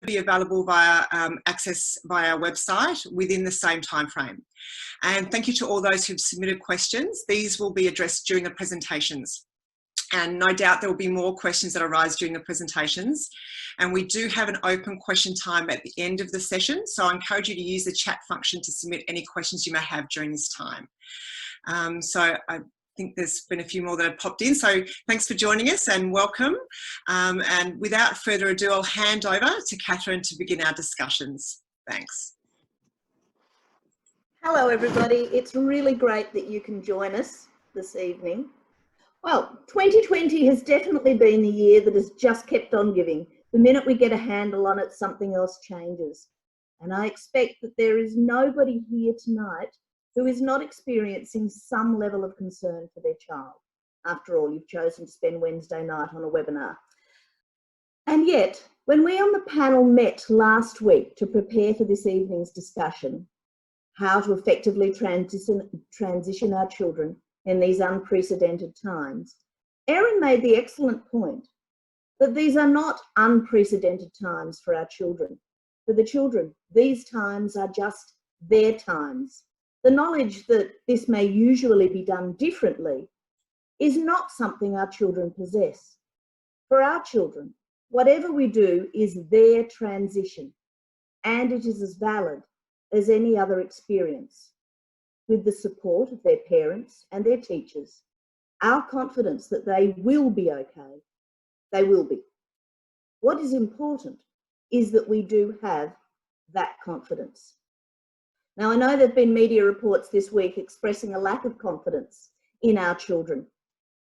be available via access via our website within the same time frame. And thank you to all those who've submitted questions. These will be addressed during the presentations. And no doubt there will be more questions that arise during the presentations. And we do have an open question time at the end of the session. So I encourage you to use the chat function to submit any questions you may have during this time. So I think there's been a few more that have popped in. So thanks for joining us and welcome. And without further ado, I'll hand over to Catherine to begin our discussions. Thanks. Hello, everybody. It's really great that you can join us this evening. Well, 2020 has definitely been the year that has just kept on giving. The minute we get a handle on it, something else changes. And I expect that there is nobody here tonight who is not experiencing some level of concern for their child. After all, you've chosen to spend Wednesday night on a webinar. And yet, when we on the panel met last week to prepare for this evening's discussion, how to effectively transition our children in these unprecedented times, Erin made the excellent point that these are not unprecedented times for our children. For the children, these times are just their times. The knowledge that this may usually be done differently is not something our children possess. For our children, whatever we do is their transition, and it is as valid as any other experience. With the support of their parents and their teachers, our confidence that they will be okay, they will be. What is important is that we do have that confidence. Now, I know there have been media reports this week expressing a lack of confidence in our children.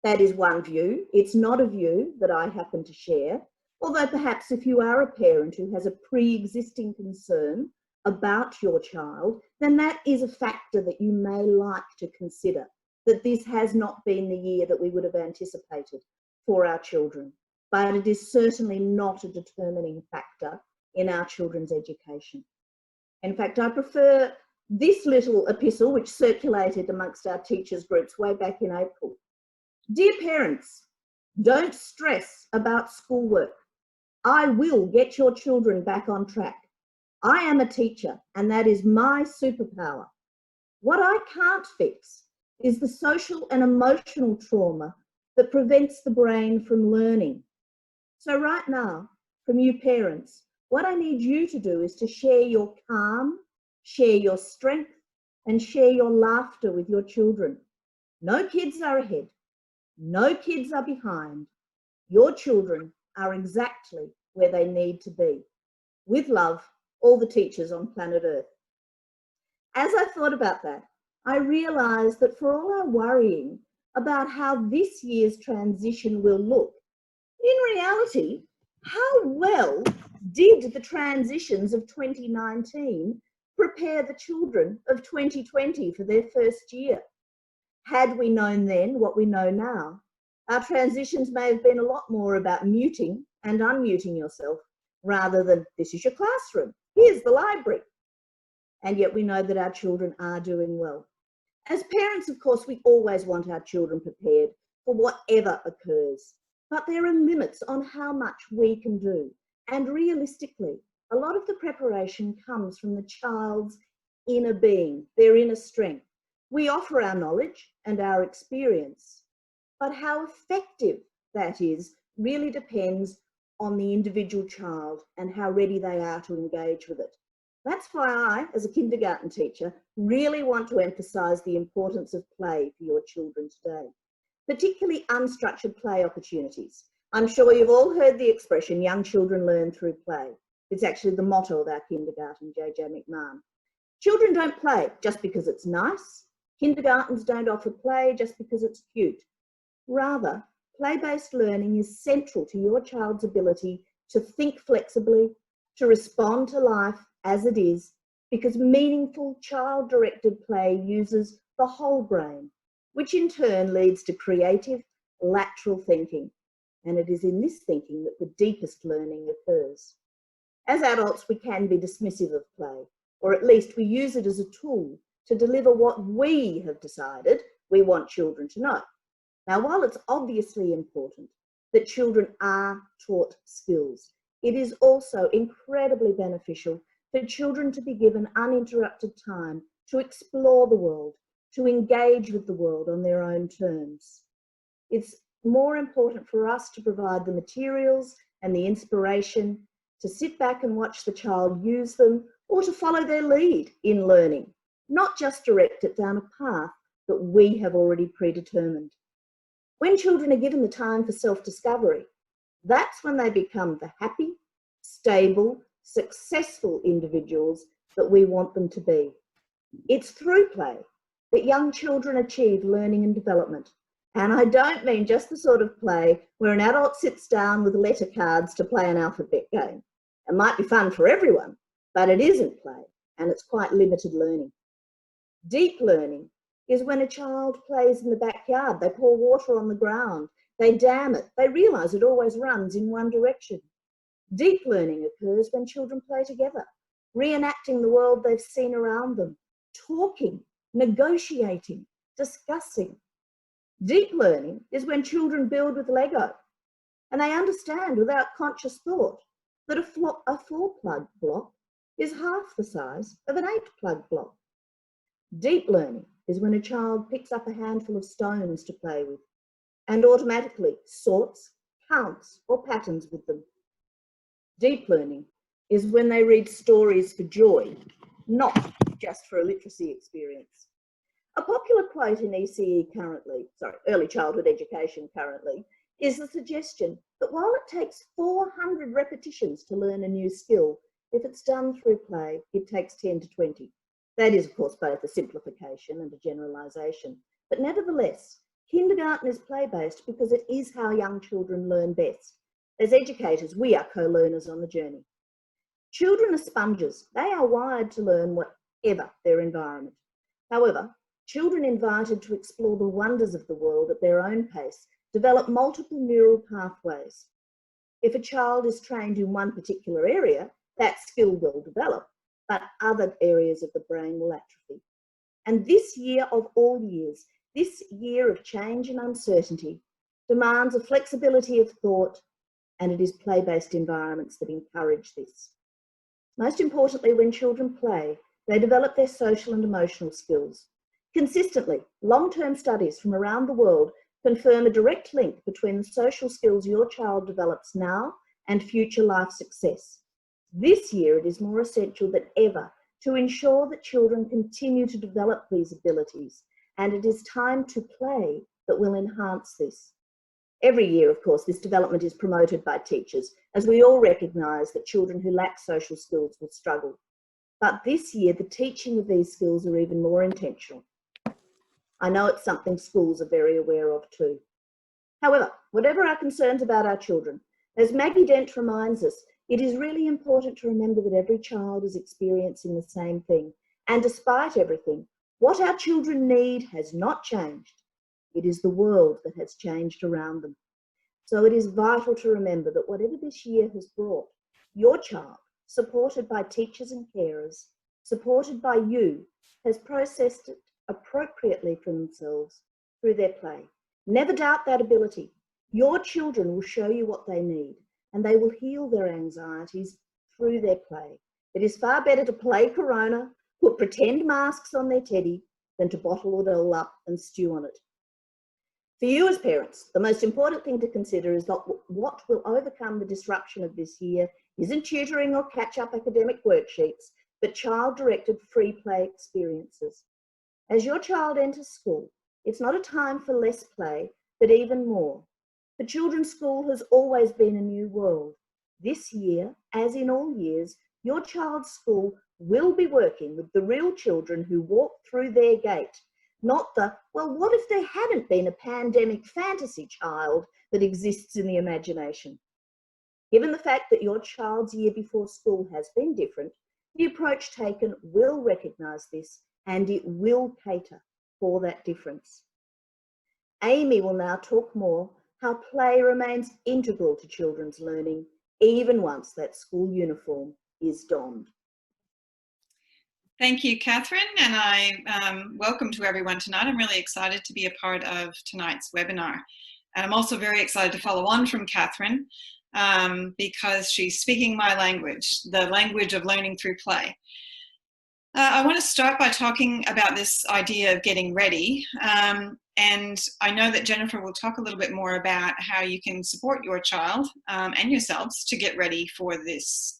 That is one view. It's not a view that I happen to share, although perhaps if you are a parent who has a pre-existing concern about your child, then that is a factor that you may like to consider, that this has not been the year that we would have anticipated for our children. But it is certainly not a determining factor in our children's education. In fact, I prefer this little epistle, which circulated amongst our teachers' groups way back in April. Dear parents, don't stress about schoolwork. I will get your children back on track. I am a teacher, and that is my superpower. What I can't fix is the social and emotional trauma that prevents the brain from learning. So right now, from you parents, what I need you to do is to share your calm, share your strength, and share your laughter with your children. No kids are ahead. No kids are behind. Your children are exactly where they need to be. With love, all the teachers on planet Earth. As I thought about that, I realised that for all our worrying about how this year's transition will look, in reality, how well did the transitions of 2019 prepare the children of 2020 for their first year? Had we known then what we know now, our transitions may have been a lot more about muting and unmuting yourself rather than this is your classroom, here's the library. And yet we know that our children are doing well. As parents, of course, we always want our children prepared for whatever occurs, but there are limits on how much we can do. And realistically, a lot of the preparation comes from the child's inner being, their inner strength. We offer our knowledge and our experience, but how effective that is really depends on the individual child and how ready they are to engage with it. That's why I, as a kindergarten teacher, really want to emphasise the importance of play for your children today, particularly unstructured play opportunities. I'm sure you've all heard the expression, young children learn through play. It's actually the motto of our kindergarten, J.J. McMahon. Children don't play just because it's nice. Kindergartens don't offer play just because it's cute. Rather, play-based learning is central to your child's ability to think flexibly, to respond to life as it is, because meaningful child-directed play uses the whole brain, which in turn leads to creative, lateral thinking. And it is in this thinking that the deepest learning occurs. As adults, we can be dismissive of play, or at least we use it as a tool to deliver what we have decided we want children to know. Now, while it's obviously important that children are taught skills, It is also incredibly beneficial for children to be given uninterrupted time to explore the world, to engage with the world on their own terms. It's more important for us to provide the materials and the inspiration, to sit back and watch the child use them, or to follow their lead in learning, not just direct it down a path that we have already predetermined. When children are given the time for self-discovery, that's when they become the happy, stable, successful individuals that we want them to be. It's through play that young children achieve learning and development. And I don't mean just the sort of play where an adult sits down with letter cards to play an alphabet game. It might be fun for everyone, but it isn't play, and it's quite limited learning. Deep learning is when a child plays in the backyard. They pour water on the ground, they dam it, they realise it always runs in one direction. Deep learning occurs when children play together, reenacting the world they've seen around them, talking, negotiating, discussing. Deep learning is when children build with Lego and they understand without conscious thought that a 4-plug block is half the size of an 8-plug block. Deep learning is when a child picks up a handful of stones to play with and automatically sorts, counts, or patterns with them. Deep learning is when they read stories for joy, not just for a literacy experience. A popular quote in early childhood education currently, is the suggestion that while it takes 400 repetitions to learn a new skill, if it's done through play, it takes 10 to 20. That is, of course, both a simplification and a generalisation. But nevertheless, kindergarten is play-based because it is how young children learn best. As educators, we are co-learners on the journey. Children are sponges. They are wired to learn whatever their environment. However, children invited to explore the wonders of the world at their own pace develop multiple neural pathways. If a child is trained in one particular area, that skill will develop, but other areas of the brain will atrophy. And this year of all years, this year of change and uncertainty, demands a flexibility of thought, and it is play-based environments that encourage this. Most importantly, when children play, they develop their social and emotional skills. Consistently, long-term studies from around the world confirm a direct link between the social skills your child develops now and future life success. This year, it is more essential than ever to ensure that children continue to develop these abilities, and it is time to play that will enhance this. Every year, of course, this development is promoted by teachers, as we all recognise that children who lack social skills will struggle. But this year, the teaching of these skills are even more intentional. I know it's something schools are very aware of too. However, whatever our concerns about our children, as Maggie Dent reminds us, it is really important to remember that every child is experiencing the same thing. And despite everything, what our children need has not changed. It is the world that has changed around them. So it is vital to remember that whatever this year has brought, your child, supported by teachers and carers, supported by you, has processed it appropriately for themselves through their play. Never doubt that ability. Your children will show you what they need, and they will heal their anxieties through their play. It is far better to play Corona, put pretend masks on their teddy, than to bottle it all up and stew on it. For you as parents, the most important thing to consider is that what will overcome the disruption of this year isn't tutoring or catch-up academic worksheets, but child-directed free play experiences. As your child enters school, it's not a time for less play, but even more. For children, school has always been a new world. This year, as in all years, your child's school will be working with the real children who walk through their gate, not the, well, what if there hadn't been a pandemic fantasy child that exists in the imagination? Given the fact that your child's year before school has been different, the approach taken will recognise this and it will cater for that difference. Amy will now talk more how play remains integral to children's learning, even once that school uniform is donned. Thank you, Catherine, and I welcome to everyone tonight. I'm really excited to be a part of tonight's webinar. And I'm also very excited to follow on from Catherine because she's speaking my language, the language of learning through play. I want to start by talking about this idea of getting ready. And I know that Jennifer will talk a little bit more about how you can support your child and yourselves to get ready for this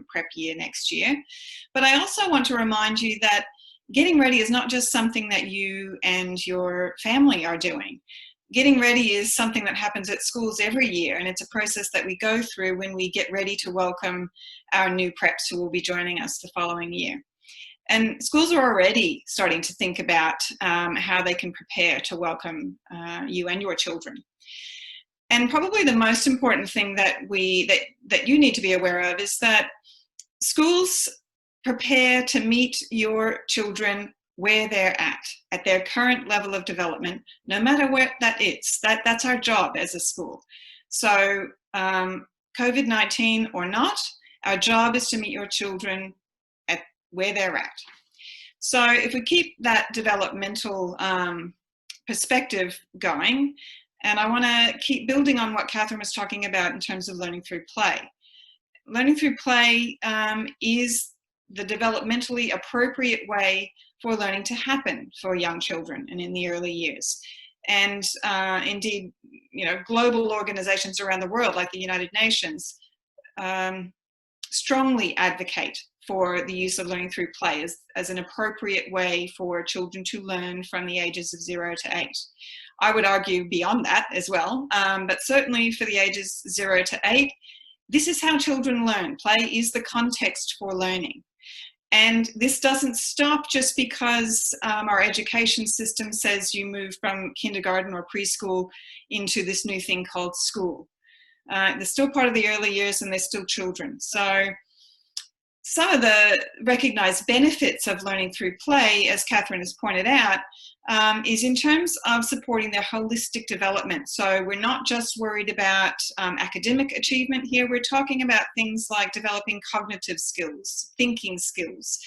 prep year next year. But I also want to remind you that getting ready is not just something that you and your family are doing. Getting ready is something that happens at schools every year, and it's a process that we go through when we get ready to welcome our new preps who will be joining us the following year. And schools are already starting to think about how they can prepare to welcome you and your children. And probably the most important thing that you need to be aware of is that schools prepare to meet your children where they're at their current level of development, no matter where that is. That's our job as a school. So COVID-19 or not, our job is to meet your children at where they're at. So if we keep that developmental perspective going, and I want to keep building on what Catherine was talking about in terms of learning through play. Learning through play is the developmentally appropriate way for learning to happen for young children and in the early years. And indeed, global organizations around the world, like the United Nations, strongly advocate for the use of learning through play as an appropriate way for children to learn from the ages of 0 to 8. I would argue beyond that as well, but certainly for the ages 0 to 8, this is how children learn. Play is the context for learning. And this doesn't stop just because our education system says you move from kindergarten or preschool into this new thing called school. They're still part of the early years and they're still children. So some of the recognized benefits of learning through play, as Catherine has pointed out, is in terms of supporting their holistic development. So we're not just worried about academic achievement here, we're talking about things like developing cognitive skills, thinking skills,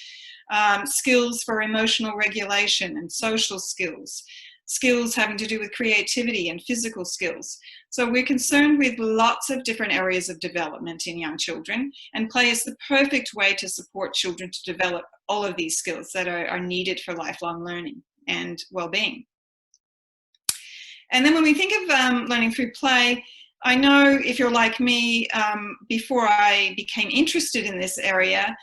skills for emotional regulation and social skills, skills having to do with creativity and physical skills. So we're concerned with lots of different areas of development in young children, and play is the perfect way to support children to develop all of these skills that are needed for lifelong learning and well-being. And then when we think of learning through play, I know if you're like me, before I became interested in this area,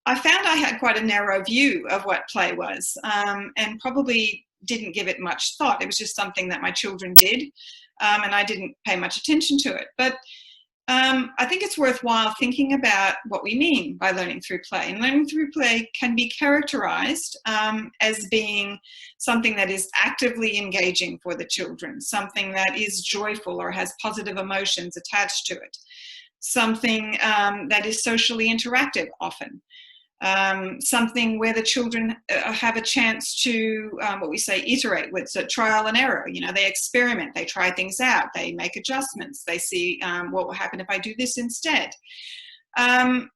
I found I had quite a narrow view of what play was, and probably didn't give it much thought. It was just something that my children did, and I didn't pay much attention to it. But I think it's worthwhile thinking about what we mean by learning through play. And learning through play can be characterized as being something that is actively engaging for the children, something that is joyful or has positive emotions attached to it, something that is socially interactive often. Something where the children have a chance to, what we say, iterate with, so trial and error. They experiment, they try things out, they make adjustments, they see what will happen if I do this instead. And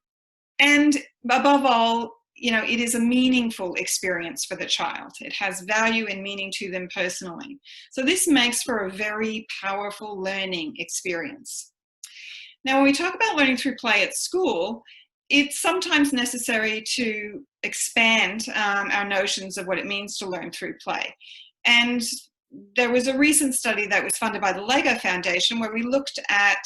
above all, it is a meaningful experience for the child. It has value and meaning to them personally. So this makes for a very powerful learning experience. Now, when we talk about learning through play at school, it's sometimes necessary to expand our notions of what it means to learn through play. And there was a recent study that was funded by the Lego Foundation where we looked at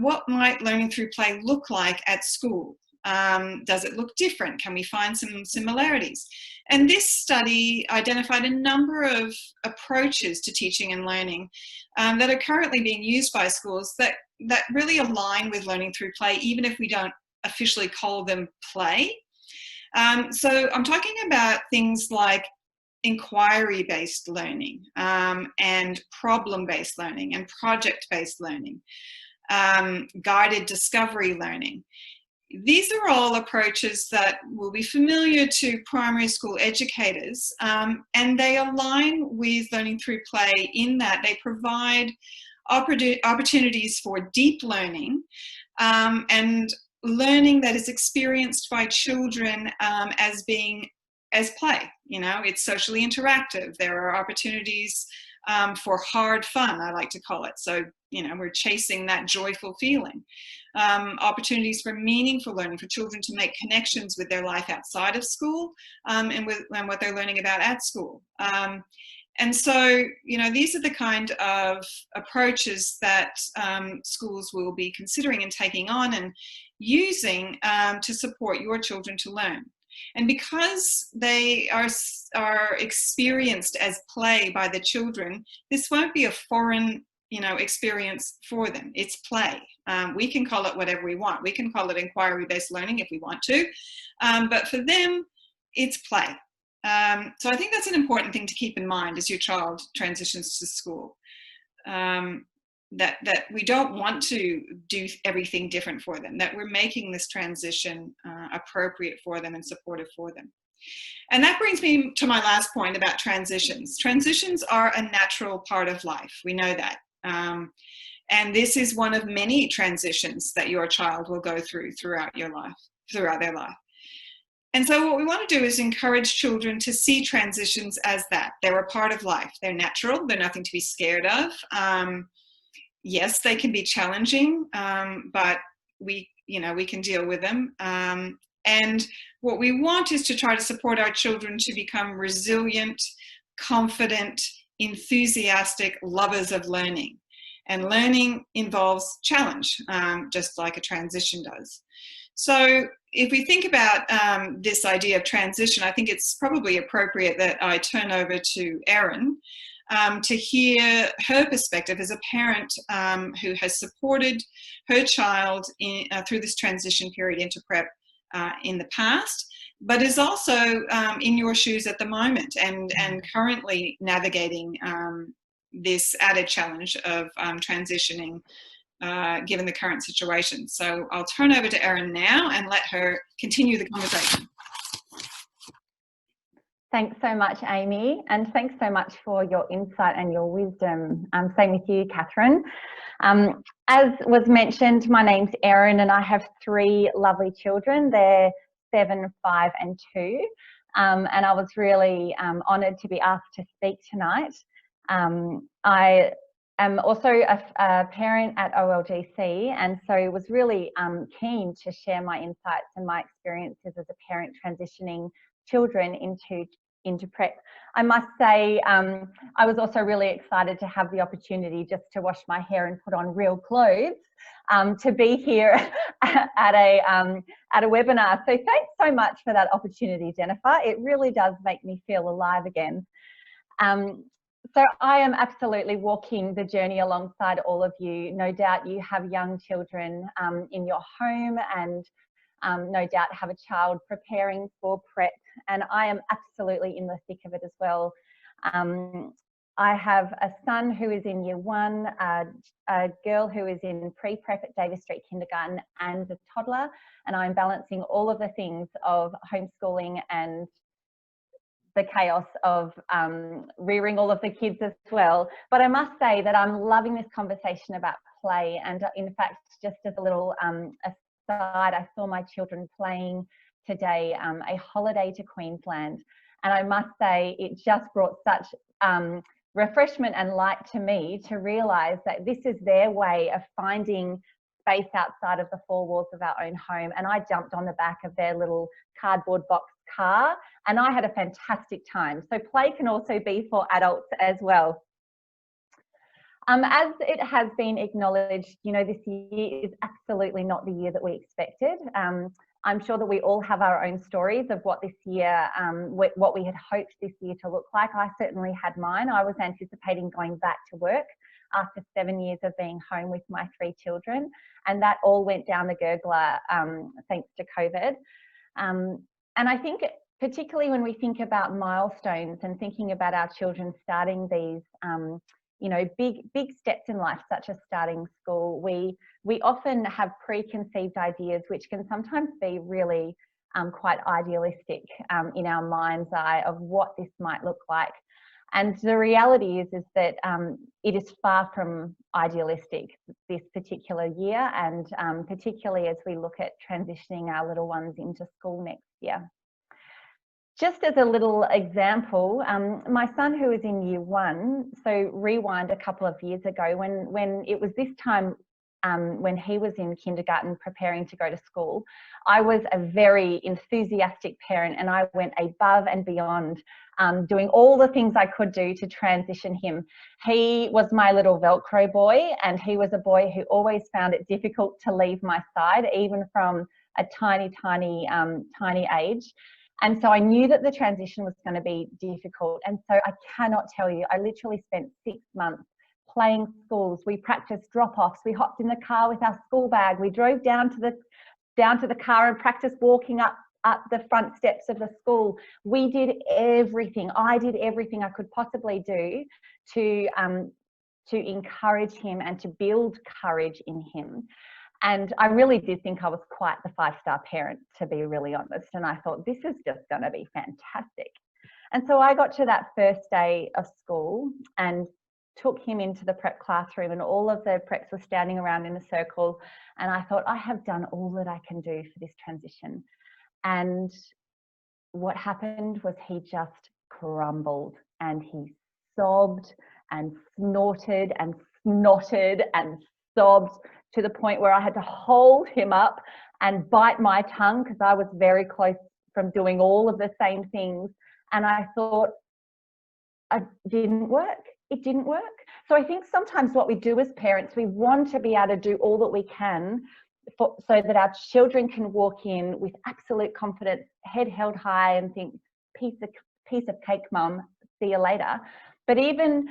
what might learning through play look like at school. Does it look different? Can we find some similarities? And this study identified a number of approaches to teaching and learning that are currently being used by schools that really align with learning through play, even if we don't officially call them play. So I'm talking about things like inquiry-based learning and problem-based learning and project-based learning, guided discovery learning. These are all approaches that will be familiar to primary school educators, and they align with learning through play in that they provide opportunities for deep learning and learning that is experienced by children as play. It's socially interactive. There are opportunities for hard fun, I like to call it. So, we're chasing that joyful feeling. Opportunities for meaningful learning, for children to make connections with their life outside of school, and what they're learning about at school. And so, these are the kind of approaches that schools will be considering and taking on and using to support your children to learn. And because they are experienced as play by the children, this won't be a foreign, experience for them. It's play. We can call it whatever we want. We can call it inquiry-based learning if we want to, but for them, it's play. So I think that's an important thing to keep in mind as your child transitions to school. That we don't want to do everything different for them, that we're making this transition appropriate for them and supportive for them. And that brings me to my last point about transitions. Transitions are a natural part of life. We know that. And this is one of many transitions that your child will go through throughout their life. And so what we want to do is encourage children to see transitions as that. They're a part of life. They're natural. They're nothing to be scared of. Yes, they can be challenging, but we can deal with them. And what we want is to try to support our children to become resilient, confident, enthusiastic lovers of learning. And learning involves challenge, just like a transition does. So if we think about this idea of transition, I think it's probably appropriate that I turn over to Erin to hear her perspective as a parent who has supported her child through this transition period into prep in the past, but is also in your shoes at the moment and currently navigating this added challenge of transitioning given the current situation. So I'll turn over to Erin now and let her continue the conversation. Thanks so much, Amy, and thanks so much for your insight and your wisdom. Same with you, Catherine. As was mentioned, my name's Erin and I have 3 lovely children. They're 7, 5 and 2. And I was really honoured to be asked to speak tonight. I am also a parent at OLGC, and so was really keen to share my insights and my experiences as a parent transitioning children into prep. I must say I was also really excited to have the opportunity just to wash my hair and put on real clothes to be here at a webinar. So thanks so much for that opportunity, Jennifer. It really does make me feel alive again. So I am absolutely walking the journey alongside all of you. No doubt you have young children in your home and no doubt have a child preparing for prep, and I am absolutely in the thick of it as well. I have a son who is in year 1, a girl who is in pre-prep at Davis Street Kindergarten, and a toddler, and I'm balancing all of the things of homeschooling and the chaos of rearing all of the kids as well. But I must say that I'm loving this conversation about play, and in fact, just as a little aside, I saw my children playing today a holiday to Queensland, and I must say it just brought such refreshment and light to me to realise that this is their way of finding space outside of the 4 walls of our own home. And I jumped on the back of their little cardboard box car and I had a fantastic time. So play can also be for adults as well. As it has been acknowledged, this year is absolutely not the year that we expected. I'm sure that we all have our own stories of what this year, what we had hoped this year to look like. I certainly had mine. I was anticipating going back to work after 7 years of being home with my 3 children, and that all went down the gurgler thanks to COVID. And I think particularly when we think about milestones and thinking about our children starting these big steps in life, such as starting school, we often have preconceived ideas which can sometimes be really quite idealistic in our mind's eye of what this might look like. And the reality is that it is far from idealistic this particular year, and particularly as we look at transitioning our little ones into school next year. just as a little example, my son who is in year 1, so rewind a couple of years ago when it was this time, when he was in kindergarten preparing to go to school, I was a very enthusiastic parent and I went above and beyond, doing all the things I could do to transition him. He was my little Velcro boy, and he was a boy who always found it difficult to leave my side, even from a tiny age. And so I knew that the transition was going to be difficult. And so I cannot tell you, I literally spent 6 months playing schools. We practiced drop-offs. We hopped in the car with our school bag. We drove down to the car and practiced walking up the front steps of the school. We did everything. I did everything I could possibly do to encourage him and to build courage in him. And I really did think I was quite the 5-star parent, to be really honest. And I thought, this is just going to be fantastic. And so I got to that first day of school and took him into the prep classroom, and all of the preps were standing around in a circle. And I thought, I have done all that I can do for this transition. And what happened was he just crumbled, and he sobbed and snorted and snotted and sobbed, to the point where I had to hold him up and bite my tongue because I was very close from doing all of the same things. And I thought, it didn't work. It didn't work. So I think sometimes what we do as parents, we want to be able to do all that we can so that our children can walk in with absolute confidence, head held high, and think, piece of cake, mum, see you later. But even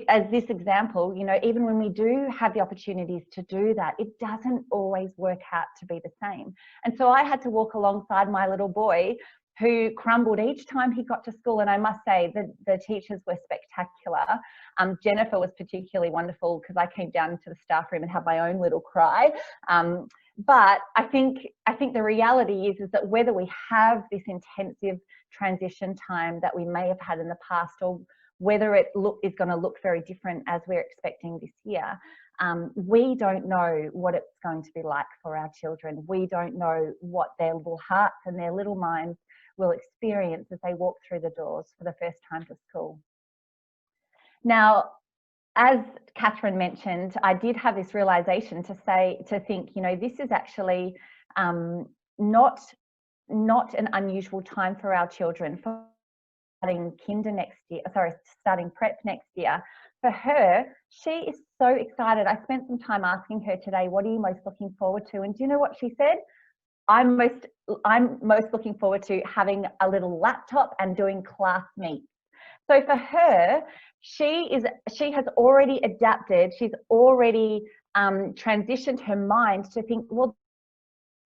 as this example, you know, even when we do have the opportunities to do that, it doesn't always work out to be the same. And so I had to walk alongside my little boy, who crumbled each time he got to school. And I must say that the teachers were spectacular. Jennifer was particularly wonderful because I came down to the staff room and had my own little cry. But I think the reality is that whether we have this intensive transition time that we may have had in the past, or whether it is going to look very different as we're expecting this year, we don't know what it's going to be like for our children. We don't know what their little hearts and their little minds will experience as they walk through the doors for the first time to school. Now, as Catherine mentioned, I did have this realization to think, you know, this is actually not an unusual time for our children. For starting prep next year. For her, she is so excited. I spent some time asking her today, what are you most looking forward to? And do you know what she said? I'm most looking forward to having a little laptop and doing class meets. So for her, she has already adapted. She's already transitioned her mind to think, well,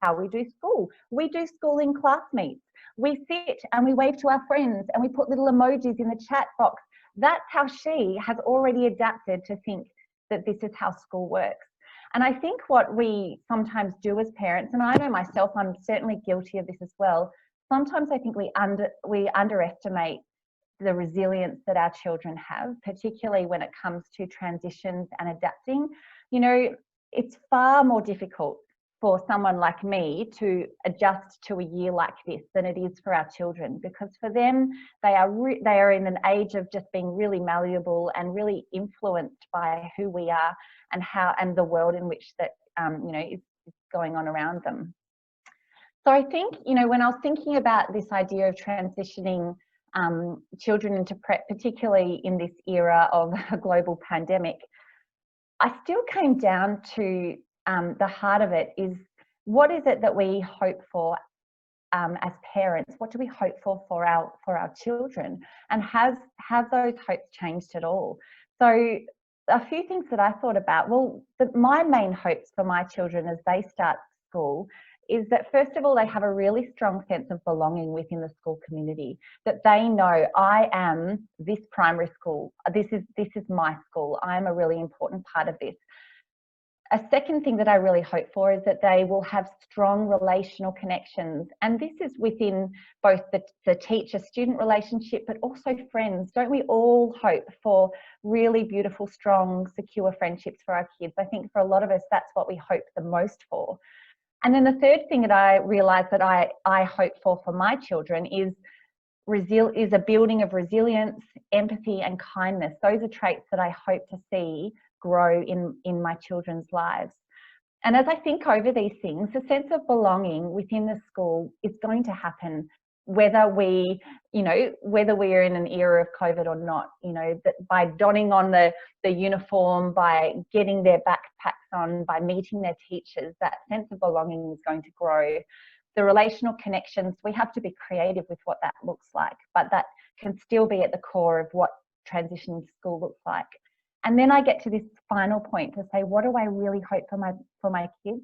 how we do school. We do school in class meets. We sit and we wave to our friends and we put little emojis in the chat box. That's how she has already adapted to think that this is how school works. And I think what we sometimes do as parents, and I know myself, I'm certainly guilty of this as well, sometimes I think we underestimate the resilience that our children have, particularly when it comes to transitions and adapting. You know, it's far more difficult for someone like me to adjust to a year like this than it is for our children, because for them, they are in an age of just being really malleable and really influenced by who we are and the world in which that you know, is going on around them. So I think, you know, when I was thinking about this idea of transitioning children into prep, particularly in this era of a global pandemic, I still came down to the heart of it is, what is it that we hope for as parents? What do we hope for our children? And have those hopes changed at all? So a few things that I thought about, well, my main hopes for my children as they start school is that, first of all, they have a really strong sense of belonging within the school community, that they know, I am this primary school, this is my school, I am a really important part of this. A second thing that I really hope for is that they will have strong relational connections. And this is within both the teacher-student relationship, but also friends. Don't we all hope for really beautiful, strong, secure friendships for our kids? I think for a lot of us, that's what we hope the most for. And then the third thing that I realised that I hope for my children is is a building of resilience, empathy, and kindness. Those are traits that I hope to see grow in my children's lives. And as I think over these things, the sense of belonging within the school is going to happen, whether we are in an era of COVID or not. That by donning on the uniform, by getting their backpacks on, by meeting their teachers, that sense of belonging is going to grow. The relational connections, we have to be creative with what that looks like, but that can still be at the core of what transitioning to school looks like. And then I get to this final point to say, what do I really hope for my kids?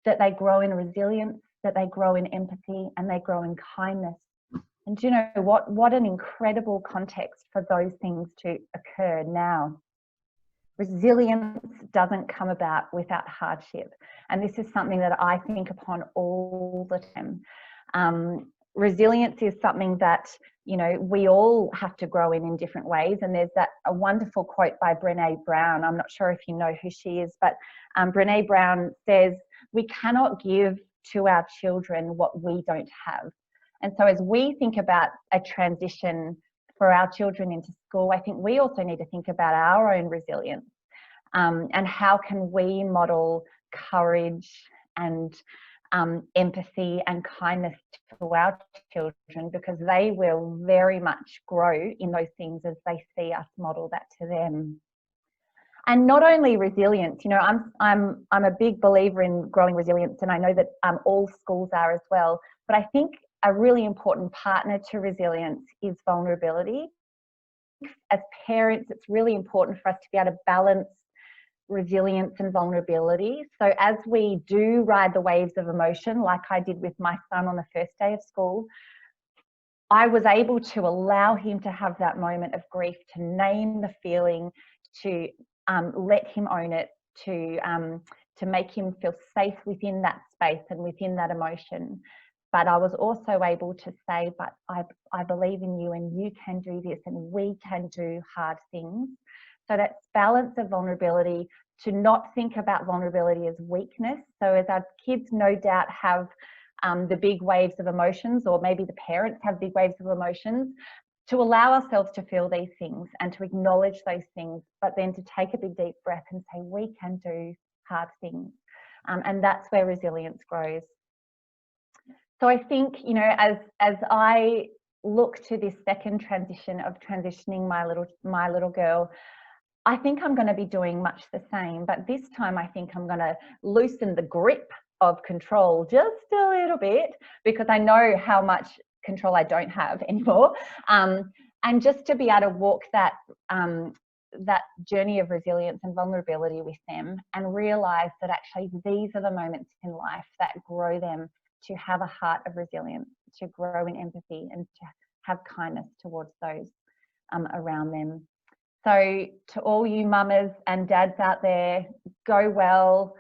That they grow in resilience, that they grow in empathy, and they grow in kindness. And do you know what an incredible context for those things to occur now. Resilience doesn't come about without hardship. And this is something that I think upon all the time. Resilience is something that, we all have to grow in different ways. And there's a wonderful quote by Brené Brown. I'm not sure if you know who she is, but Brené Brown says, we cannot give to our children what we don't have. And so as we think about a transition for our children into school, I think we also need to think about our own resilience, and how can we model courage and empathy and kindness to our children, because they will very much grow in those things as they see us model that to them. And not only resilience, I'm a big believer in growing resilience, and I know that all schools are as well. But I think a really important partner to resilience is vulnerability. As parents, it's really important for us to be able to balance resilience and vulnerability. So as we do ride the waves of emotion, like I did with my son on the first day of school, I was able to allow him to have that moment of grief, to name the feeling, to let him own it, to make him feel safe within that space and within that emotion. But I was also able to say, but I believe in you, and you can do this, and we can do hard things. So that's balance of vulnerability, to not think about vulnerability as weakness. So as our kids no doubt have the big waves of emotions, or maybe the parents have big waves of emotions, to allow ourselves to feel these things and to acknowledge those things, but then to take a big deep breath and say, we can do hard things. And that's where resilience grows. So I think, as I look to this second transition of transitioning my little girl, I think I'm going to be doing much the same, but this time I think I'm going to loosen the grip of control just a little bit, because I know how much control I don't have anymore, and just to be able to walk that journey of resilience and vulnerability with them, and realize that actually these are the moments in life that grow them to have a heart of resilience, to grow in empathy, and to have kindness towards those around them. So to all you mamas and dads out there, go well,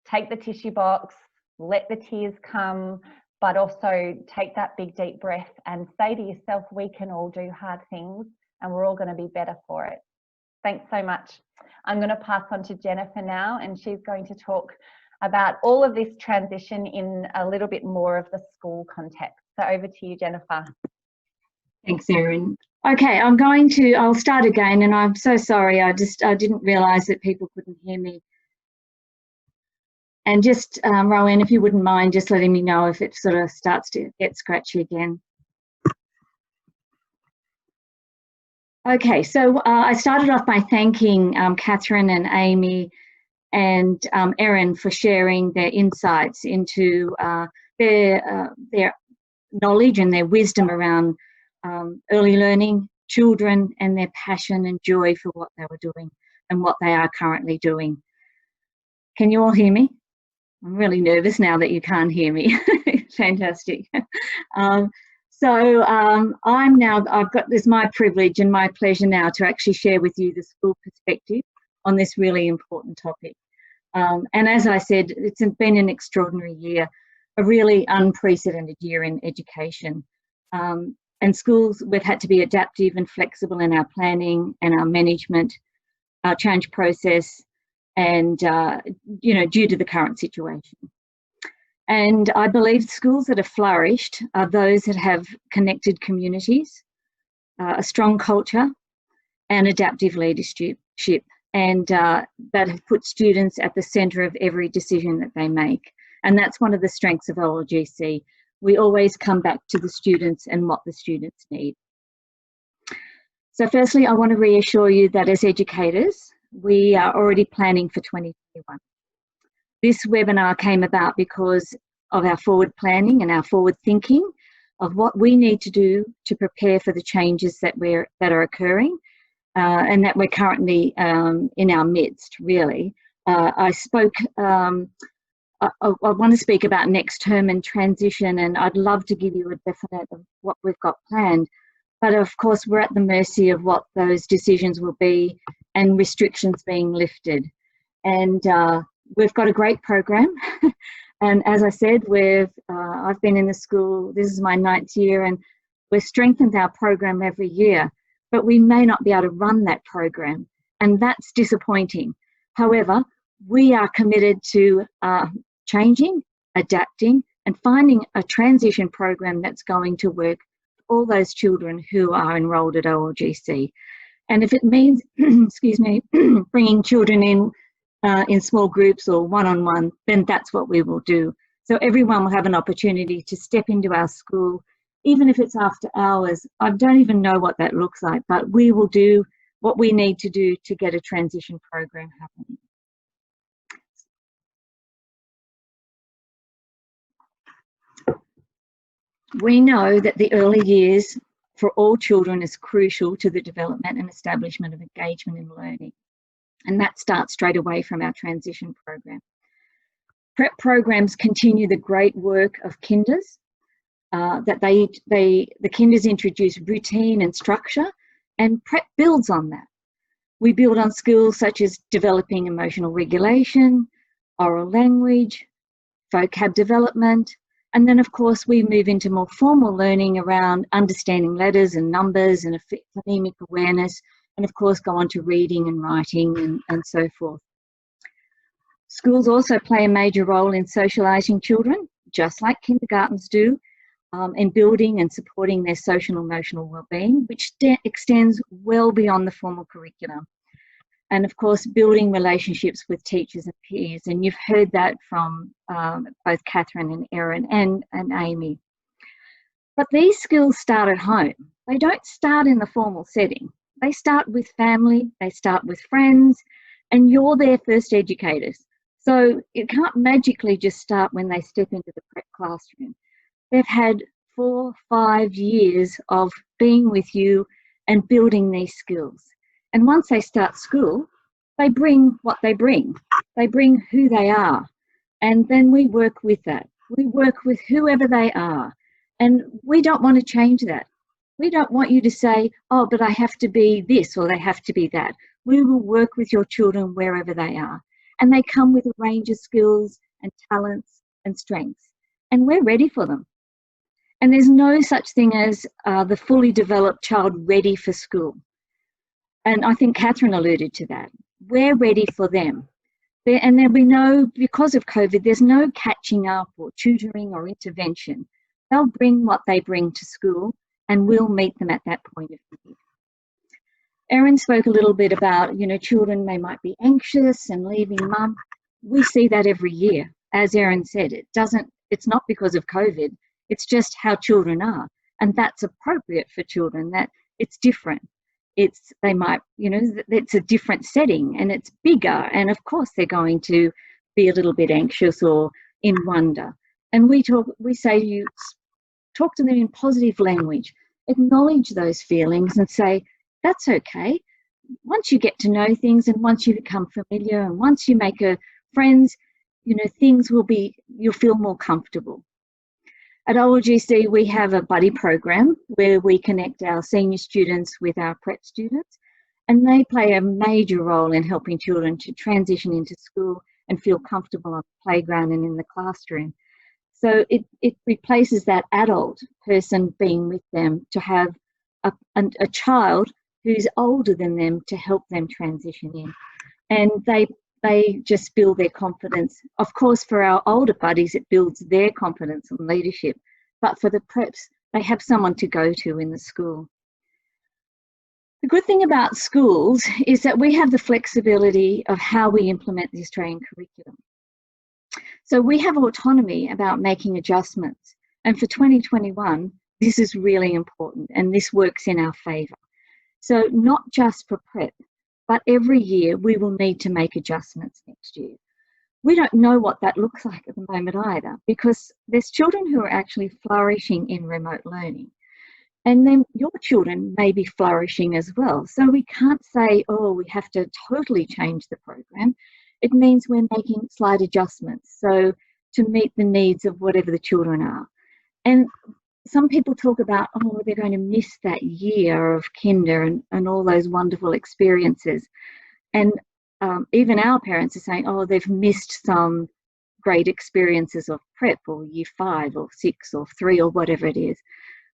take the tissue box, let the tears come, but also take that big deep breath and say to yourself, we can all do hard things, and we're all going to be better for it. Thanks so much. I'm going to pass on to Jennifer now, and she's going to talk about all of this transition in a little bit more of the school context. So over to you, Jennifer. Thanks, Erin. Okay, I'll start again, and I'm so sorry. I didn't realise that people couldn't hear me. And just, Rowan, if you wouldn't mind just letting me know if it sort of starts to get scratchy again. Okay, so I started off by thanking Catherine and Amy and Erin for sharing their insights into their knowledge and their wisdom around early learning, children, and their passion and joy for what they were doing and what they are currently doing. Can you all hear me? I'm really nervous now that you can't hear me. Fantastic. It's my privilege and my pleasure now to actually share with you the school perspective on this really important topic. And as I said, it's been an extraordinary year, a really unprecedented year in education. And schools, we've had to be adaptive and flexible in our planning and our management, our change process, and due to the current situation. And I believe schools that have flourished are those that have connected communities, a strong culture, and adaptive leadership, and that have put students at the centre of every decision that they make. And that's one of the strengths of OLGC. We always come back to the students and what the students need. So firstly, I want to reassure you that as educators, we are already planning for 2021. This webinar came about because of our forward planning and our forward thinking of what we need to do to prepare for the changes that are occurring and that we're currently in our midst, really. I want to speak about next term and transition, and I'd love to give you a definite of what we've got planned. But of course, we're at the mercy of what those decisions will be and restrictions being lifted. And we've got a great program. And as I said, I've been in the school, this is my 9th year, and we've strengthened our program every year, but we may not be able to run that program, and that's disappointing. However, we are committed to changing, adapting, and finding a transition program that's going to work for all those children who are enrolled at OLGC. And if it means, excuse me, bringing children in small groups or one-on-one, then that's what we will do. So everyone will have an opportunity to step into our school, even if it's after hours. I don't even know what that looks like, but we will do what we need to do to get a transition program happening. We know that the early years for all children is crucial to the development and establishment of engagement in learning. And that starts straight away from our transition program. Prep programs continue the great work of kinders, that the kinders introduce routine and structure, and prep builds on that. We build on skills such as developing emotional regulation, oral language, vocab development, and then of course we move into more formal learning around understanding letters and numbers and phonemic awareness, and of course go on to reading and writing and so forth. Schools also play a major role in socialising children, just like kindergartens do, in building and supporting their social and emotional wellbeing, which extends well beyond the formal curriculum. And of course, building relationships with teachers and peers. And you've heard that from both Catherine and Erin and Amy. But these skills start at home. They don't start in the formal setting. They start with family, they start with friends, and you're their first educators. So it can't magically just start when they step into the prep classroom. They've had 4 or 5 years of being with you and building these skills. And once they start school, they bring what they bring. They bring who they are. And then we work with that. We work with whoever they are. And we don't want to change that. We don't want you to say, oh, but I have to be this or they have to be that. We will work with your children wherever they are. And they come with a range of skills and talents and strengths. And we're ready for them. And there's no such thing as the fully developed child ready for school. And I think Catherine alluded to that. We're ready for them. And then we know, because of COVID, there's no catching up or tutoring or intervention. They'll bring what they bring to school and we'll meet them at that point of need. Erin spoke a little bit about, children, they might be anxious and leaving mum. We see that every year. As Erin said, it's not because of COVID, it's just how children are. And that's appropriate for children, that it's different. They might, it's a different setting and it's bigger. And of course they're going to be a little bit anxious or in wonder. And we say to you, talk to them in positive language, acknowledge those feelings and say, that's okay. Once you get to know things and once you become familiar and once you make friends, things you'll feel more comfortable. At OLGC, we have a buddy program where we connect our senior students with our prep students, and they play a major role in helping children to transition into school and feel comfortable on the playground and in the classroom. So it replaces that adult person being with them to have a child who's older than them to help them transition in. And they they just build their confidence. Of course, for our older buddies, it builds their confidence and leadership. But for the preps, they have someone to go to in the school. The good thing about schools is that we have the flexibility of how we implement the Australian curriculum. So we have autonomy about making adjustments. And for 2021, this is really important, and this works in our favour. So not just for prep, but every year we will need to make adjustments next year. We don't know what that looks like at the moment either, because there's children who are actually flourishing in remote learning. And then your children may be flourishing as well. So we can't say, oh, we have to totally change the program. It means we're making slight adjustments, so to meet the needs of whatever the children are. And some people talk about, oh, they're going to miss that year of kinder and all those wonderful experiences. And even our parents are saying, oh, they've missed some great experiences of prep or year 5 or 6 or 3 or whatever it is.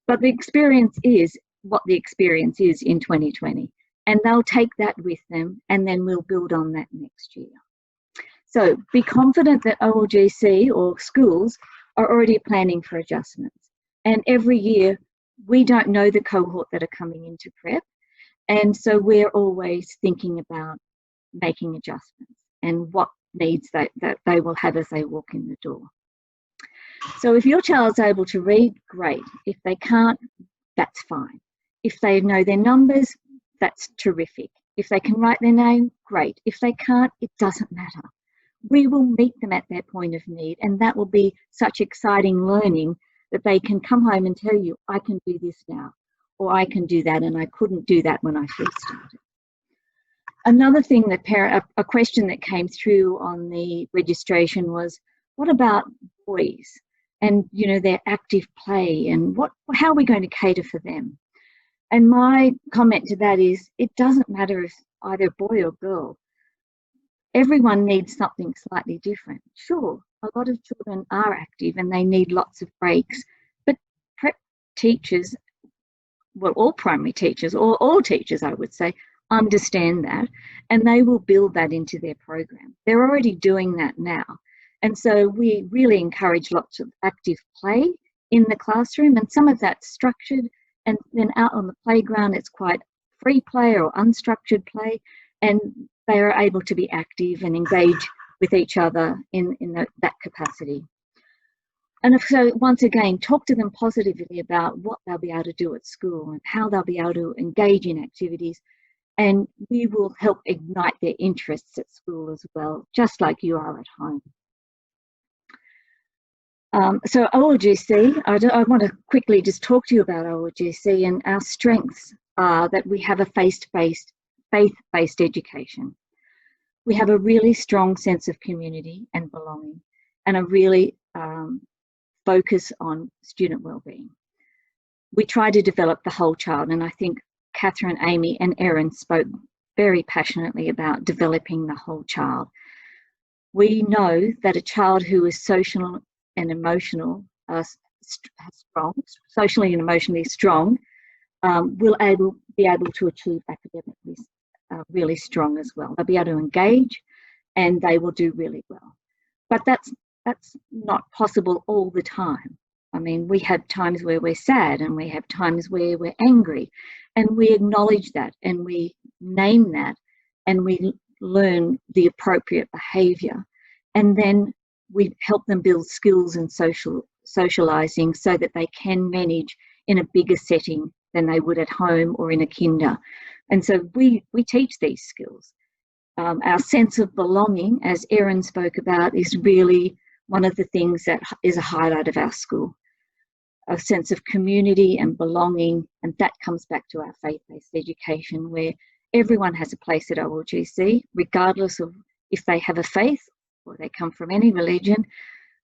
But the experience is what the experience is in 2020. And they'll take that with them, and then we'll build on that next year. So be confident that OLGC or schools are already planning for adjustments. And every year, we don't know the cohort that are coming into prep. And so we're always thinking about making adjustments and what needs that they will have as they walk in the door. So if your child's able to read, great. If they can't, that's fine. If they know their numbers, that's terrific. If they can write their name, great. If they can't, it doesn't matter. We will meet them at their point of need, and that will be such exciting learning that they can come home and tell you, I can do this now, or I can do that, and I couldn't do that when I first started. Another thing that a question that came through on the registration was, what about boys and, you know, their active play, and how are we going to cater for them? And my comment to that is, it doesn't matter if either boy or girl. Everyone needs something slightly different. Sure, a lot of children are active and they need lots of breaks, but prep teachers, well, all primary teachers, or all teachers, I would say, understand that, and they will build that into their program. They're already doing that now. And so we really encourage lots of active play in the classroom, and some of that's structured, and then out on the playground it's quite free play or unstructured play, and they are able to be active and engage with each other in that capacity. And so once again, talk to them positively about what they'll be able to do at school and how they'll be able to engage in activities, and we will help ignite their interests at school as well, just like you are at home. So OLGC, I want to quickly just talk to you about OLGC, and our strengths are that we have a faith-based education. We have a really strong sense of community and belonging, and a really focus on student wellbeing. We try to develop the whole child, and I think Catherine, Amy and Erin spoke very passionately about developing the whole child. We know that a child who is social and emotional, socially and emotionally strong, will be able to achieve academically really strong as well. They'll be able to engage and they will do really well. But that's not possible all the time. I mean, we have times where we're sad and we have times where we're angry, and we acknowledge that and we name that and we learn the appropriate behaviour, and then we help them build skills and socialising so that they can manage in a bigger setting than they would at home or in a kinder. And so we teach these skills. Our sense of belonging, as Erin spoke about, is really one of the things that is a highlight of our school. A sense of community and belonging, and that comes back to our faith-based education, where everyone has a place at OLGC, regardless of if they have a faith or they come from any religion.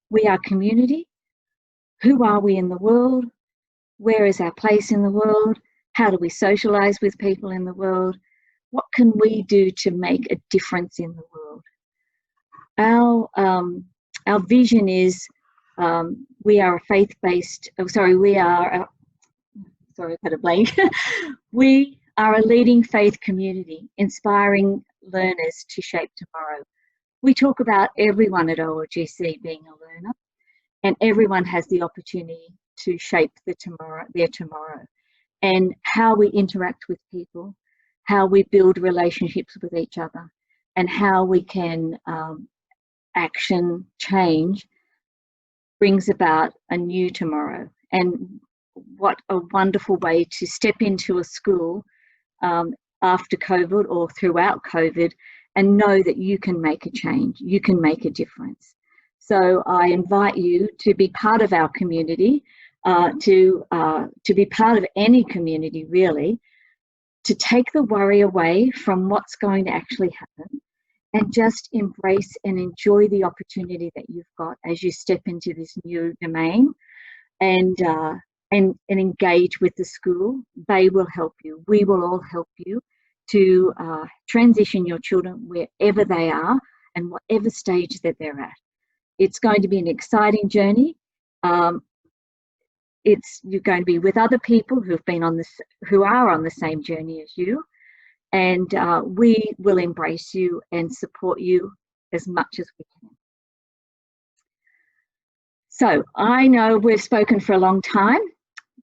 We are community. Who are we in the world? Where is our place in the world? How do we socialise with people in the world? What can we do to make a difference in the world? Our vision is we are a faith-based, we are a leading faith community, inspiring learners to shape tomorrow. We talk about everyone at OLGC being a learner, and everyone has the opportunity to shape their tomorrow, and how we interact with people, how we build relationships with each other, and how we can action change brings about a new tomorrow. And what a wonderful way to step into a school after COVID or throughout COVID and know that you can make a change, you can make a difference. So I invite you to be part of our community, to be part of any community really, to take the worry away from what's going to actually happen, and just embrace and enjoy the opportunity that you've got as you step into this new domain, and engage with the school. They will help you. We will all help you to transition your children wherever they are and whatever stage that they're at. It's going to be an exciting journey. You're going to be with other people who are on the same journey as you, and we will embrace you and support you as much as we can. So I know we've spoken for a long time.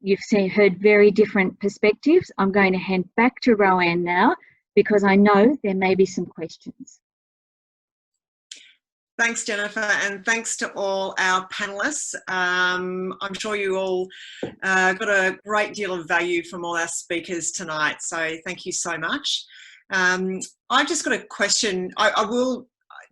You've heard very different perspectives. I'm going to hand back to Roanne now, because I know there may be some questions. Thanks, Jennifer, and thanks to all our panellists. I'm sure you all got a great deal of value from all our speakers tonight, so thank you so much. I've just got a question. I will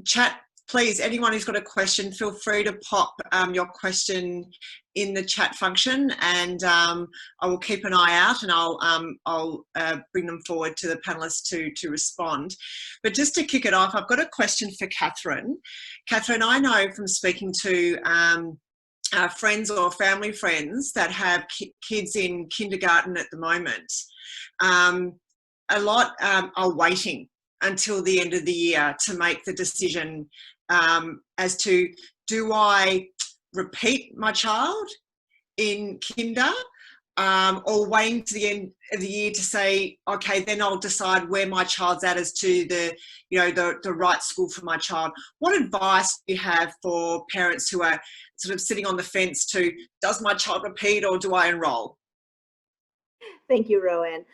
chat, please, anyone who's got a question, feel free to pop your question in the chat function, and I will keep an eye out, and I'll bring them forward to the panellists to respond. But just to kick it off, I've got a question for Catherine. Catherine, I know from speaking to friends or family friends that have kids in kindergarten at the moment, a lot are waiting until the end of the year to make the decision as to, do I repeat my child in kinder, or waiting to the end of the year to say, okay, then I'll decide where my child's at as to the right school for my child. What advice do you have for parents who are sort of sitting on the fence to, does my child repeat or do I enrol? Thank you, Roanne.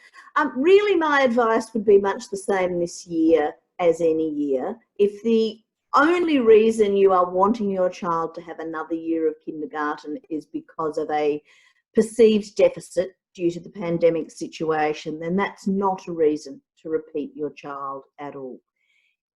Really, my advice would be much the same this year as any year. If the only reason you are wanting your child to have another year of kindergarten is because of a perceived deficit due to the pandemic situation, then that's not a reason to repeat your child at all.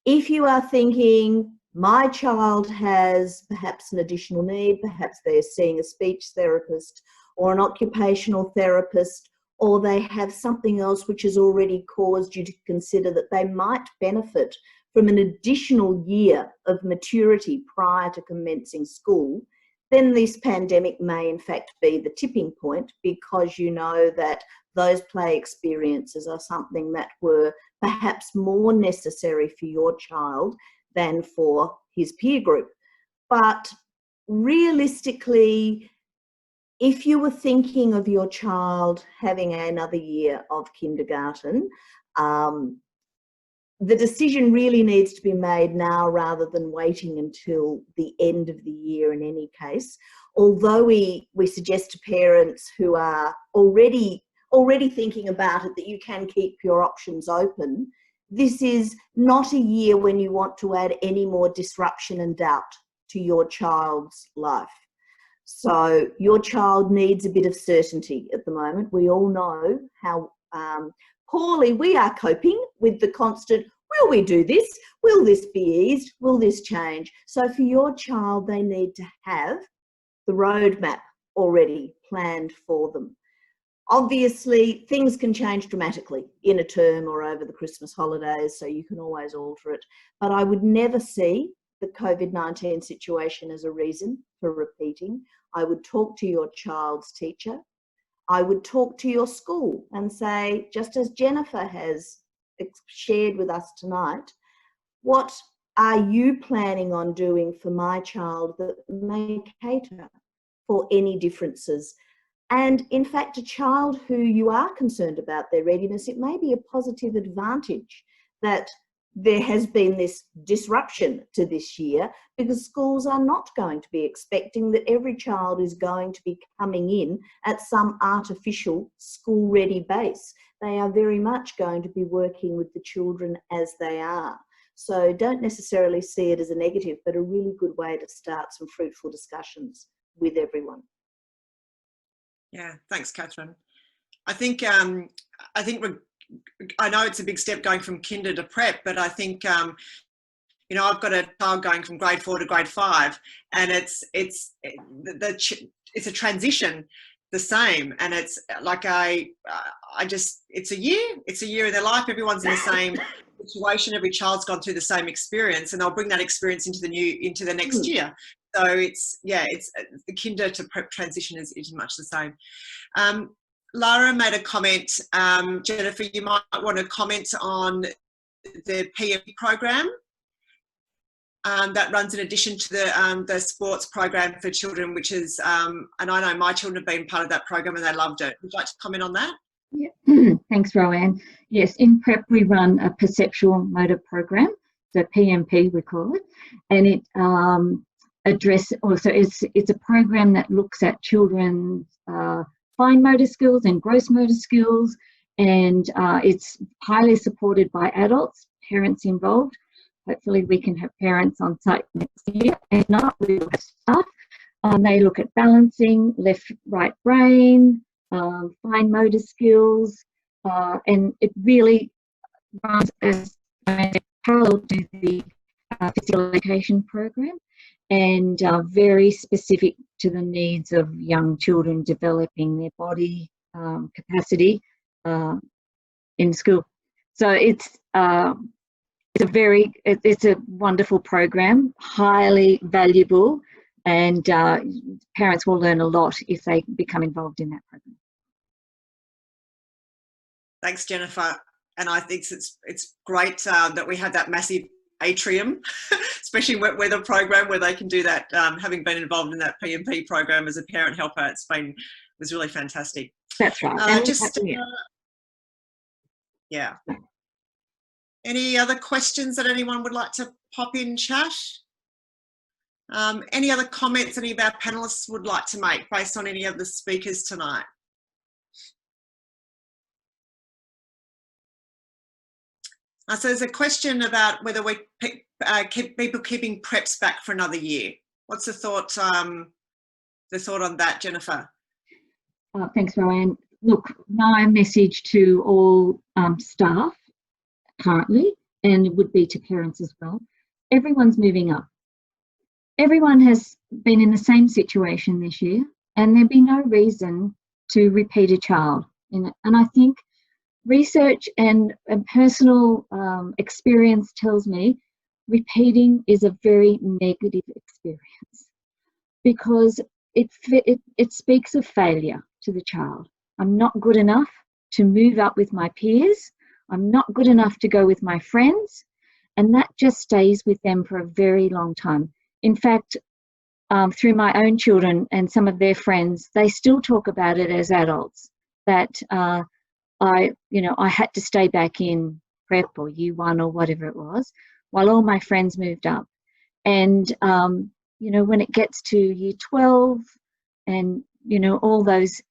If you are thinking, my child has perhaps an additional need, perhaps they're seeing a speech therapist or an occupational therapist, or they have something else which has already caused you to consider that they might benefit from an additional year of maturity prior to commencing school, then this pandemic may in fact be the tipping point, because you know that those play experiences are something that were perhaps more necessary for your child than for his peer group. But realistically, if you were thinking of your child having another year of kindergarten, the decision really needs to be made now rather than waiting until the end of the year in any case. Although we suggest to parents who are already thinking about it that you can keep your options open, this is not a year when you want to add any more disruption and doubt to your child's life. So your child needs a bit of certainty at the moment. We all know how poorly we are coping with the constant, will we do this? Will this be eased? Will this change? So for your child, they need to have the roadmap already planned for them. Obviously, things can change dramatically in a term or over the Christmas holidays, so you can always alter it. But I would never see the COVID-19 situation as a reason for repeating. I would talk to your child's teacher. I would talk to your school and say, just as Jennifer has shared with us tonight, what are you planning on doing for my child that may cater for any differences? And in fact, a child who you are concerned about their readiness, it may be a positive advantage that there has been this disruption to this year because schools are not going to be expecting that every child is going to be coming in at some artificial school-ready base. They are very much going to be working with the children as they are. So don't necessarily see it as a negative, but a really good way to start some fruitful discussions with everyone. Yeah, thanks, Catherine. I think I know it's a big step going from kinder to prep, but I think you know, I've got a child going from grade 4 to grade 5, and it's a transition the same, and it's like it's a year in their life. Everyone's in the same situation. Every child's gone through the same experience, and they'll bring that experience into the next year. So it's the kinder to prep transition is much the same. Lara made a comment. Jennifer, you might want to comment on the PMP program that runs in addition to the sports program for children, which is, and I know my children have been part of that program and they loved it. Would you like to comment on that? Yeah. Thanks, Roanne. Yes, in prep we run a perceptual motor program, so PMP we call it, and it it's a program that looks at children's fine motor skills and gross motor skills, and it's highly supported by adults, parents involved. Hopefully we can have parents on site next year. If not, we will have staff. They look at balancing, left-right brain, fine motor skills, and it really runs as parallel to the physical education program, and very specific to the needs of young children developing their body capacity in school. So it's a wonderful program, highly valuable, and parents will learn a lot if they become involved in that program. Thanks, Jennifer. And I think it's great that we have that massive atrium, especially with a program where they can do that. Having been involved in that PMP program as a parent helper, it was really fantastic. That's right. Yeah. Any other questions that anyone would like to pop in chat? Any other comments any of our panellists would like to make based on any of the speakers tonight? So there's a question about whether we keep people keeping preps back for another year. What's the thought on that, Jennifer? Thanks, Roanne. Look, my message to all staff currently, and it would be to parents as well, everyone's moving up. Everyone has been in the same situation this year, and there'd be no reason to repeat a child in it. And I think research and personal experience tells me repeating is a very negative experience, because it speaks of failure to the child. I'm not good enough to move up with my peers. I'm not good enough to go with my friends, and that just stays with them for a very long time. In fact, through my own children and some of their friends, they still talk about it as adults, that I had to stay back in prep or year 1 or whatever it was, while all my friends moved up. And, when it gets to year 12 and, all those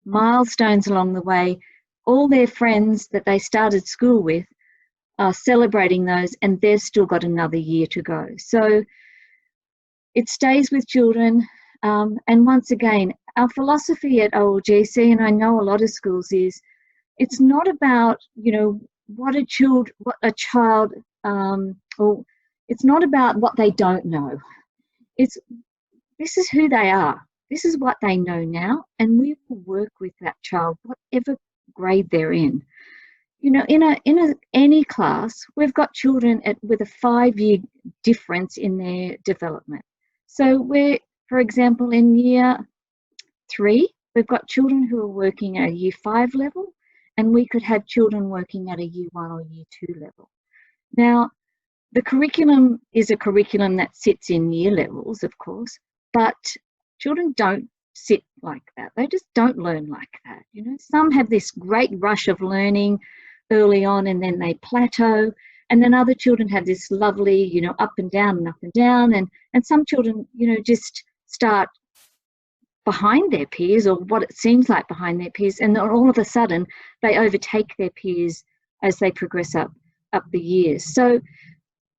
milestones along the way, all their friends that they started school with are celebrating those, and they've still got another year to go. So it stays with children. And once again, our philosophy at OLGC, and I know a lot of schools, is it's not about, what a child, or it's not about what they don't know. This is who they are. This is what they know now, and we will work with that child, whatever grade they're in. In any class, we've got children with a 5-year difference in their development. So for example, in year 3, we've got children who are working at a year 5 level, and we could have children working at a year 1 or year 2 level. Now, the curriculum is a curriculum that sits in year levels, of course, but children don't sit like that. They just don't learn like that. Some have this great rush of learning early on, and then they plateau, And then other children have this lovely, you know, up and down and up and down. And some children, you know, just start behind their peers, or what it seems like behind their peers, and then all of a sudden they overtake their peers as they progress up the years. So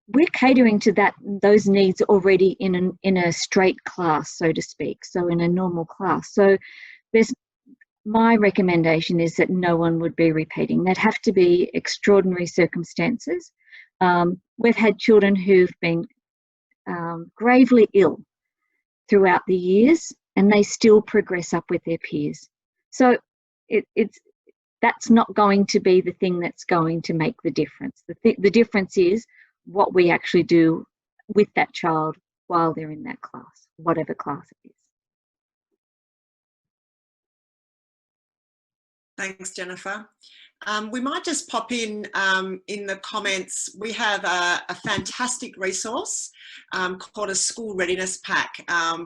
we're catering to those needs already in a straight class, so to speak, so in a normal class. So my recommendation is that no one would be repeating. There'd have to be extraordinary circumstances. We've had children who've been gravely ill throughout the years, and they still progress up with their peers. So that's not going to be the thing that's going to make the difference. The difference is what we actually do with that child while they're in that class, whatever class it is. Thanks, Jennifer. We might just pop in the comments. We have a fantastic resource called a school readiness pack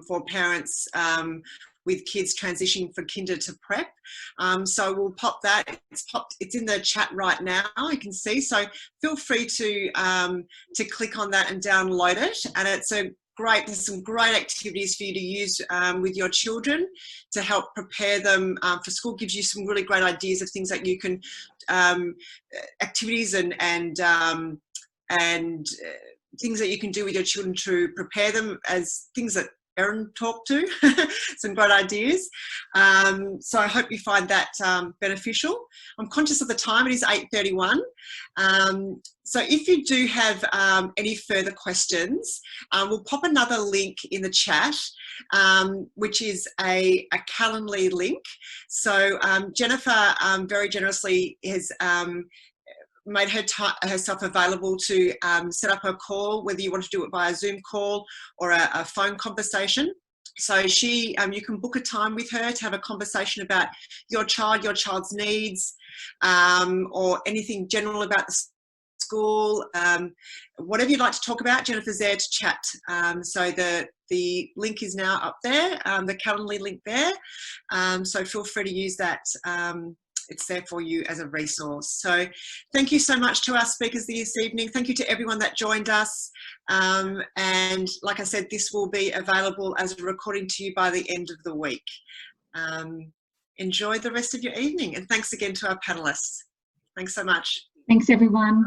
for parents with kids transitioning from kinder to prep. So we'll pop that. It's in the chat right now, you can see. So feel free to click on that and download it. And it's there's some great activities for you to use with your children to help prepare them for school. Gives you some really great ideas of things that you can, activities and things that you can do with your children to prepare them, as things that Erin talked to, some great ideas. So I hope you find that beneficial. I'm conscious of the time, it is 8:31. So if you do have any further questions, we'll pop another link in the chat, which is a Calendly link. So Jennifer very generously has made herself available to set up a call, whether you want to do it via Zoom call or a phone conversation. So you can book a time with her to have a conversation about your child's needs, or anything general about the school, whatever you'd like to talk about. Jennifer's there to chat. So the link is now up there, the Calendly link there. So feel free to use that. It's there for you as a resource. So thank you so much to our speakers this evening. Thank you to everyone that joined us. And like I said, this will be available as a recording to you by the end of the week. Enjoy the rest of your evening. And thanks again to our panelists. Thanks so much. Thanks, everyone.